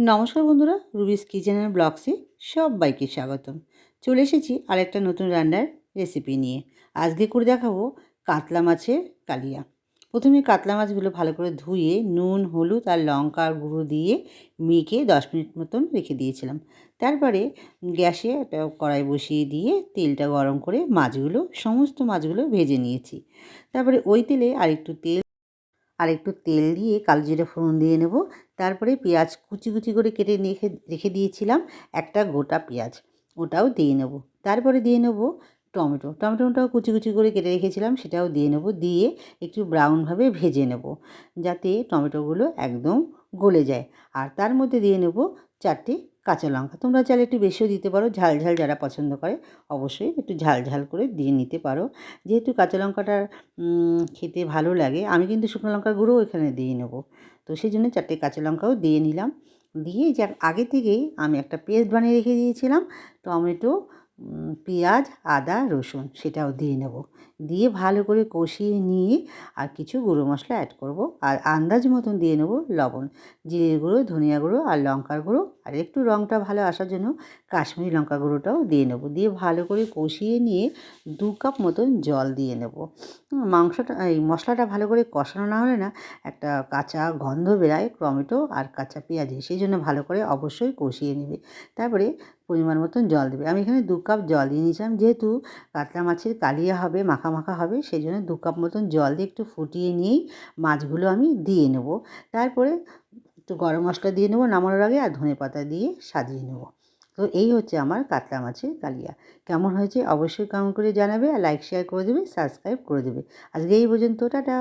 নমস্কার বন্ধুরা, রুবিস kitchen and ব্লগসে সবাইকে স্বাগতম। চলে এসেছি আরেকটা নতুন রান্নার রেসিপি নিয়ে। আজকে করে দেখাবো কাতলা মাছের কালিয়া। প্রথমে কাতলা মাছগুলো ভালো করে ধুয়ে নুন, হলুদ আর লঙ্কার গুঁড়ো দিয়ে মেখে 10 মিনিট মতন রেখে দিয়েছিলাম। তারপরে গ্যাসে একটা কড়াই বসিয়ে দিয়ে তেলটা গরম করে সমস্ত মাছগুলো ভেজে নিয়েছি। তারপরে ওই তেলে আরেকটু তেল দিয়ে কালো জিরে ফোড়ন দিয়ে নেব। তারপরে পেঁয়াজ কুচি কুচি করে কেটে রেখে দিয়েছিলাম, একটা গোটা পেঁয়াজ, ওটাও দিয়ে নেব। তারপরে দিয়ে নেব টমেটোটাও কুচি কুচি করে কেটে রেখেছিলাম, সেটাও দিয়ে নেব। দিয়ে একটু ব্রাউনভাবে ভেজে নেব যাতে টমেটোগুলো একদম গলে যায়। আর তার মধ্যে দিয়ে নেব 4টে কাঁচা লঙ্কা। তোমরা চাইলে একটু বেশিও দিতে পারো, ঝাল ঝাল যারা পছন্দ করে অবশ্যই একটু ঝাল ঝাল করে দিয়ে নিতে পারো। যেহেতু কাঁচা লঙ্কাটা খেতে ভালো লাগে, আমি কিন্তু শুকনো লঙ্কার গুঁড়োও এখানে দিয়ে নেব। তো সেই জন্য 4টে কাঁচা লঙ্কাও দিয়ে নিলাম। দিয়ে যে আগে থেকেই আমি একটা পেস্ট বানিয়ে রেখে দিয়েছিলাম, টমেটো, পেঁয়াজ, আদা, রসুন, সেটাও দিয়ে নেব। দিয়ে ভালো করে কষিয়ে নিয়ে আর কিছু গুঁড়ো মশলা অ্যাড করব। আর আন্দাজ মতন দিয়ে নেব লবণ, জিরের গুঁড়ো, ধনিয়া গুঁড়ো আর লঙ্কার গুঁড়ো। আর একটু রঙটা ভালো আসার জন্য কাশ্মীরি লঙ্কা গুঁড়োটাও দিয়ে নেব। দিয়ে ভালো করে কষিয়ে নিয়ে 2 কাপ মতন জল দিয়ে নেব। এই মশলাটা ভালো করে কষানো না হলে না একটা কাঁচা গন্ধ বেরায় টমেটো আর কাঁচা পেঁয়াজে, সেই জন্য ভালো করে অবশ্যই কষিয়ে নেবে। তারপরে পরিমাণ মতন জল দেবে। আমি এখানে 2 কাপ জল দিয়ে নিয়েছিলাম, যেহেতু কাতলা মাছের কালিয়া হবে, মাখা মাখা হবে, সেই জন্য 2 কাপ মতন জল দিয়ে একটু ফুটিয়ে নিয়েই মাছগুলো আমি দিয়ে নেব। তারপরে একটু গরম মশলা দিয়ে নেব নামানোর আগে, আর ধনেপাতা দিয়ে সাজিয়ে নেব। তো এই হচ্ছে আমার কাতলা মাছের কালিয়া। কেমন হয়েছে অবশ্যই কমেন্ট করে জানাবে, আর লাইক শেয়ার করে দেবে, সাবস্ক্রাইব করে দেবে। আজকে এই পর্যন্ত, টাটা।